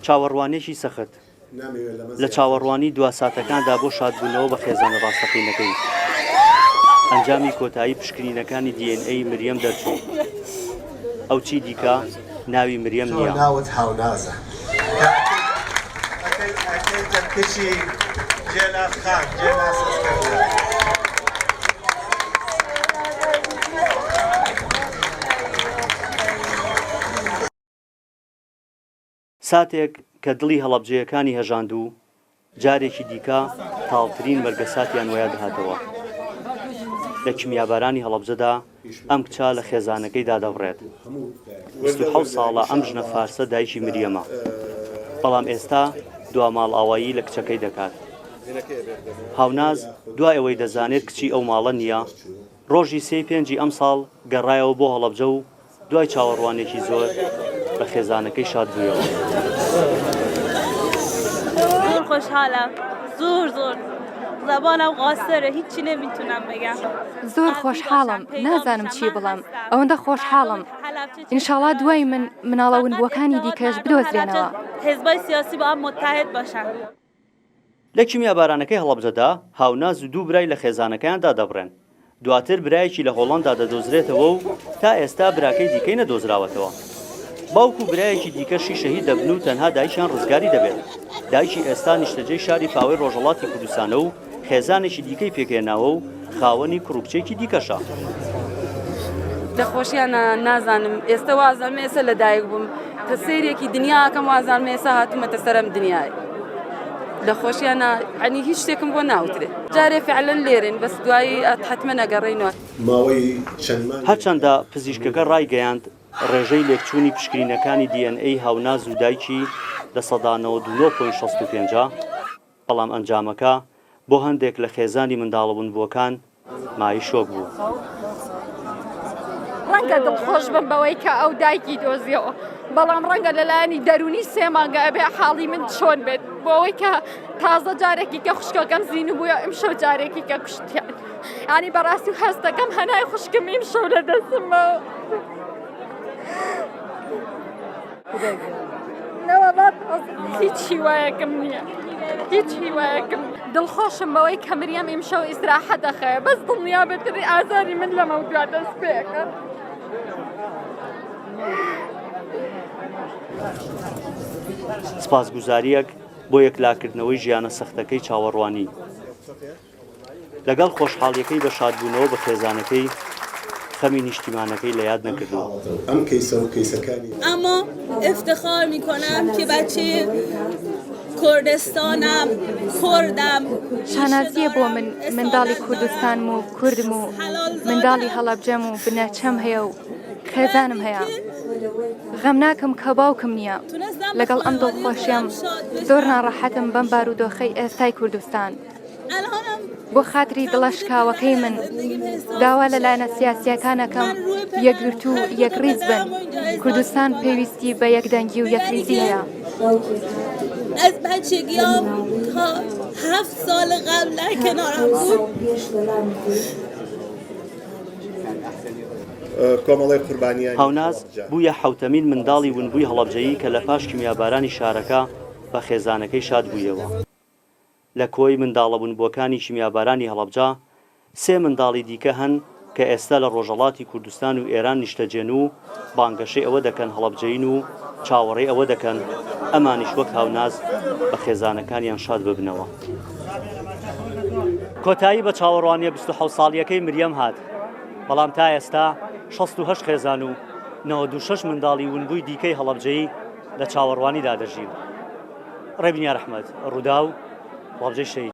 چاوەڕوانێکی سەخت لە چاوەڕوانی دواساتەکاندا بۆ شادبوونەوە بە خێزانە ڕاستەقینەکەی ئەنجامی کۆتایی پشکنینەکانی DNA مریەم دەرچوو. ئەو چی دیکە ناوی مریەم نییە. ناوت هاونازە. کچی جێناس خان جێناس ئەسکەندەر. ساتێک کە دڵی هەڵەبجەیەکانی هەژاندوو جارێکی دیکە تاڵترین مەرگەساتیان وەیە دەهاتەوە. لە کیمیابارانی هەڵەبجەدا ئەم کچە لە خێزانەکەی دادەڕێت. 27 ساڵە ئەم ژنە فارسە دایکی مریەمە، بەڵام ئێستا دوا ماڵ ئاوایی لە کچەکەی دەکات. هاوناز دوای ئەوەی دەزانێت کچی ئەو ماڵە نییە، ڕۆژی 3/5 ئەم ساڵ گەڕایەوە بۆ هەڵەبجە و دوای چاوەڕوانێکی زۆر بە خێزانەکەی شاد بوویەوە. زۆر خۆشحاڵم، زۆر زەبانم قاسەرە، هیچی نەمیتونم بگم. زۆر خۆشحاڵم، نازانم چی بڵم، ئەوەندە خۆشحاڵم. ئینشاڵا دوای مناڵە ونبووەکانی دیکەش بدۆزرێنەوە. حزبای سیاسی با هم متحد باشن. لە کیمیابارانەکەی هەڵەبجەدا هاوناز و دوو برای لە خێزانەکەیاندا دەبڕێن. دواتر برایەکی لە هۆڵەندا دەدۆزرێتەوە و تا ئێستا براکەی دیکەی نەدۆزراوەتەوە. باوکو برایەکی دیکەشی شەهید دەبن و تەنها دایکیان ڕزگاری دەبێت. دایکی ئێستا نیشتەجەی شاری پاوەی ڕۆژهەڵاتی کوردستانە و خێزانێکی دیکەی پێکێناوە و خاوەنی کوڕکچێکی دیکەشە. دەخۆشیانە نازانم، ئێستا وازانم ئێستا لە دایک بووم، کە سەیرێکی دنیاکەم وازانم ئێستا هاتوومەتە سەرم دنیای. دەخۆشیانە عنی هیچ شتێکم بۆ ناوترێت. جارێ فعلەن لێرن بەس دوایی حتممە نەگەڕێینەوە. هەرچەندە پزیشکەکە ڕایگەیاند ڕێژەی لێکچوونی پشکنینەکانی DNA هاوناز و دایکی لە سەدانەوە 2.65، بەڵام ئەنجامەکە بۆ هەندێک لە خێزانی منداڵەبوونبووەکان مای شۆک بوو. ڕەنگە دڵخۆش بم بەوەی کە ئەو دایکی دۆزیەوە، بەڵام ڕەنگە لەلایەنی دەرونی 3 مانگە ئەبێ حاڵی من چۆن بێت، بۆ ئەوەی کە تازە جارێکی کە خوشکەکەم زین بووە ئەمشەو جارێکی کە کوشتیان. ینی بەڕاستی و هەستەکەم هەنای خوشکم ئیمشەو لە دەستمەوە. نەوەڵات هیچ هیوایەکم نییە، هیچ هیوایەکم. دڵخۆشم بەوەی کە مریەم ئیمشەو ئیستراحەت دەخەیە، بەس دڵنیا بێتری ئازاری من لەمە دوا دەست پێکە. سپاسگوزاریەک بۆ یەکلاکردنەوەی ژیانە سەختەکەی چاوەڕوانی. لەگەڵ خۆشحاڵیەکەی بە شادبوونەوە بە خێزانەکەی خەمی نیشتیمانەکەی لە یاد نەکردەوە. اما افتخار میکنم که بچه کوردستانم، کوردم. شانازیە بۆ من منداڵی کوردستانم و کوردم و منداڵی هەڵەبجەم و بنەچەم هەیە و خێزانم هەیە. غەم ناکەم کە باوکم نییە. لەگەڵ ئەم دڵخۆشیەم زۆر ناڕەحەتم بەم بارودۆخەی ئێستای کوردستان. بۆ خاتری دڵەشکاوەکەی من داوا لەلایەنە سیاسیەکانەکەم یەکگرت و یەکڕیز بن. کوردستان پێویستی بە یەکدەنگی و یەکریزی هەیە. از بچگیام تا 7 سال قبل در کنارم بود. هاوناز بوویە حوتەمین منداڵی ونبووی هەڵەبجەیی کە لە پاش کیمیابارانی شارەکە بە خێزانەکەی شاد بوویەوە. لە کۆی منداڵەبوونبووەکانی کیمیابارانی هەڵەبجە 3 منداڵی دیکە هەن کە ئێستا لە ڕۆژهەڵاتی کوردستان و ئێران نیشتەجێن و بانگەشەی ئەوە دەکەن هەڵەبجەین و چاوەڕێی ئەوە دەکەن ئەمانیش وەک هاوناز بە خێزانەکانیان شاد ببنەوە. کۆتایی بە چاوەڕوانیە 27 ساڵیەکەی مریەم هات، بەڵام تا ئێستا 68 خێزان و 96 منداڵی ونبووی دیکەی هەڵەبجەیی لە چاوەڕوانیدا دەژین. ڕێبینیا ڕەحمەت ڕوودا و هەڵەبجەی شەهید.